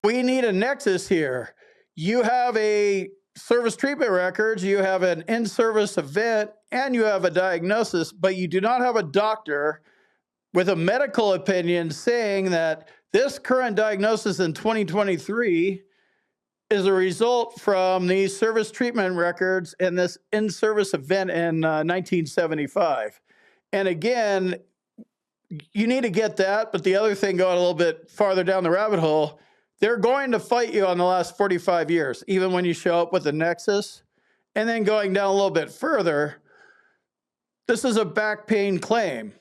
We need a nexus here. You have a service treatment records, you have an in-service event, and you have a diagnosis, but you do not have a doctor with a medical opinion saying that this current diagnosis in 2023 is a result from these service treatment records and this in-service event in 1975. And again, you need to get that. But the other thing, going a little bit farther down the rabbit hole, they're going to fight you on the last 45 years, even when you show up with a nexus. And then going down a little bit further, this is a back pain claim.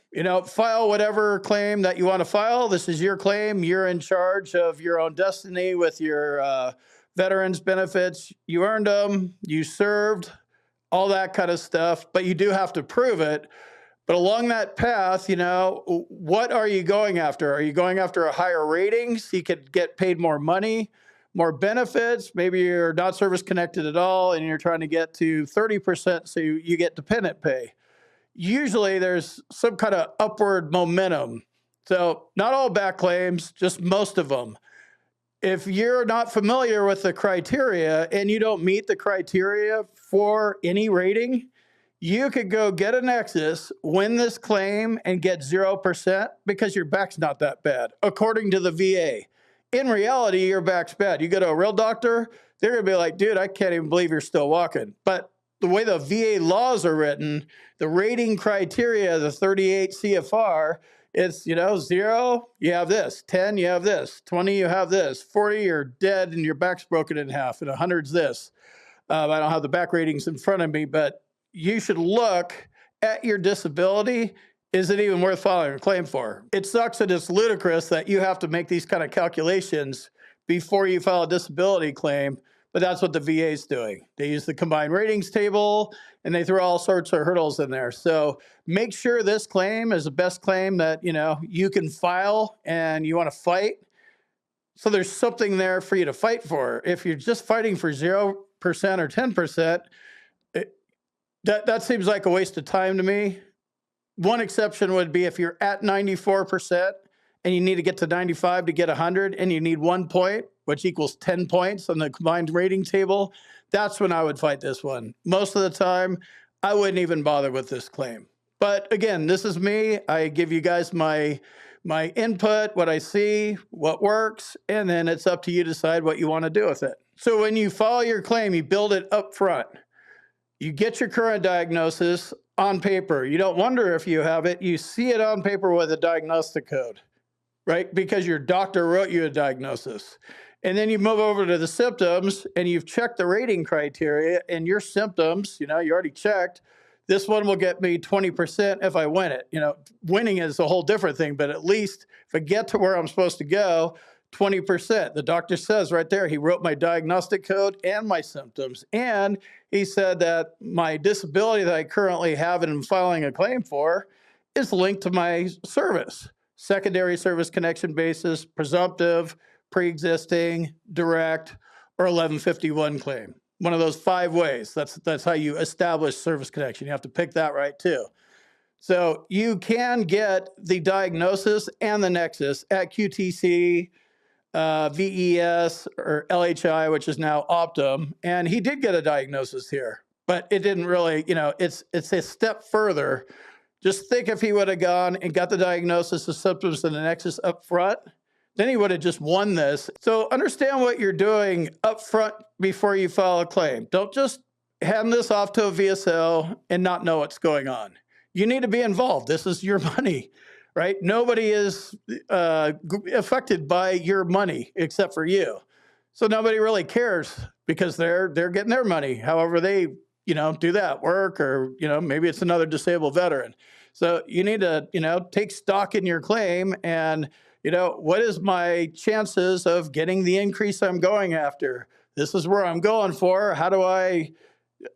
File whatever claim that you want to file. This is your claim. You're in charge of your own destiny with your veterans benefits. You earned them, you served, all that kind of stuff, but you do have to prove it. But along that path, what are you going after? Are you going after a higher rating so you could get paid more money, more benefits? Maybe you're not service connected at all and you're trying to get to 30% so you get dependent pay. Usually there's some kind of upward momentum. So not all back claims, just most of them. If you're not familiar with the criteria and you don't meet the criteria for any rating, you could go get a nexus, win this claim, and get 0% because your back's not that bad, according to the VA. In reality, your back's bad. You go to a real doctor, they're going to be like, dude, I can't even believe you're still walking. But the way the VA laws are written, the rating criteria, the 38 CFR, it's, 0, you have this, 10, you have this, 20, you have this, 40, you're dead and your back's broken in half, and 100's this. I don't have the back ratings in front of me, but you should look at your disability. Is it even worth filing a claim for? It sucks and it's ludicrous that you have to make these kind of calculations before you file a disability claim, but that's what the VA is doing. They use the combined ratings table and they throw all sorts of hurdles in there. So make sure this claim is the best claim that you can file and you want to fight. So there's something there for you to fight for. If you're just fighting for 0% or 10%, that seems like a waste of time to me. One exception would be if you're at 94% and you need to get to 95 to get 100 and you need 1 point, which equals 10 points on the combined rating table. That's when I would fight this one. Most of the time, I wouldn't even bother with this claim. But again, this is me. I give you guys my input, what I see, what works, and then it's up to you to decide what you want to do with it. So when you file your claim, you build it up front. You get your current diagnosis on paper. You don't wonder if you have it. You see it on paper with a diagnostic code, right? Because your doctor wrote you a diagnosis. And then you move over to the symptoms and you've checked the rating criteria and your symptoms, you already checked. This one will get me 20% if I win it. Winning is a whole different thing, but at least if I get to where I'm supposed to go, 20%. The doctor says right there, he wrote my diagnostic code and my symptoms. And he said that my disability that I currently have and am filing a claim for is linked to my service. Secondary service connection basis, presumptive, pre-existing, direct, or 1151 claim. One of those 5 ways. That's how you establish service connection. You have to pick that right too. So you can get the diagnosis and the nexus at QTC, VES, or LHI, which is now Optum. And he did get a diagnosis here, but it didn't really, it's a step further. Just think if he would have gone and got the diagnosis, the symptoms, and the nexus up front, then he would have just won this. So understand what you're doing up front before you file a claim. Don't just hand this off to a VSO and not know what's going on. You need to be involved. This is your money, right? Nobody is affected by your money except for you. So nobody really cares because they're getting their money, however they do that work, or maybe it's another disabled veteran. So you need to take stock in your claim and what is my chances of getting the increase I'm going after? This is where I'm going for. How do I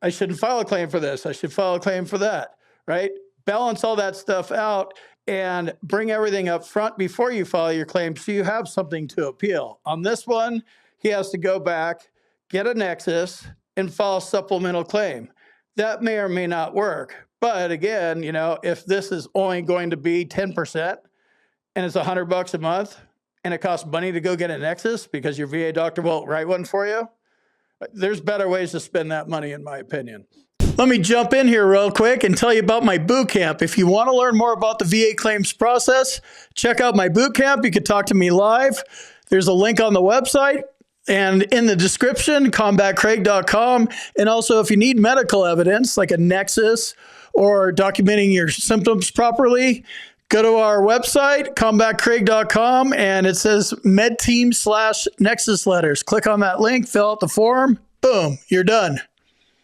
shouldn't file a claim for this. I should file a claim for that, right? Balance all that stuff out and bring everything up front before you file your claim so you have something to appeal. On this one, he has to go back, get a nexus, and file a supplemental claim. That may or may not work. But again, if this is only going to be 10%, and it's $100 a month, and it costs money to go get a nexus because your VA doctor won't write one for you, there's better ways to spend that money, in my opinion. Let me jump in here real quick and tell you about my boot camp. If you want to learn more about the VA claims process, check out my boot camp. You can talk to me live. There's a link on the website and in the description, combatcraig.com. And also, if you need medical evidence like a nexus or documenting your symptoms properly, go to our website, combatcraig.com, and it says medteam/nexus letters. Click on that link, fill out the form, boom, you're done.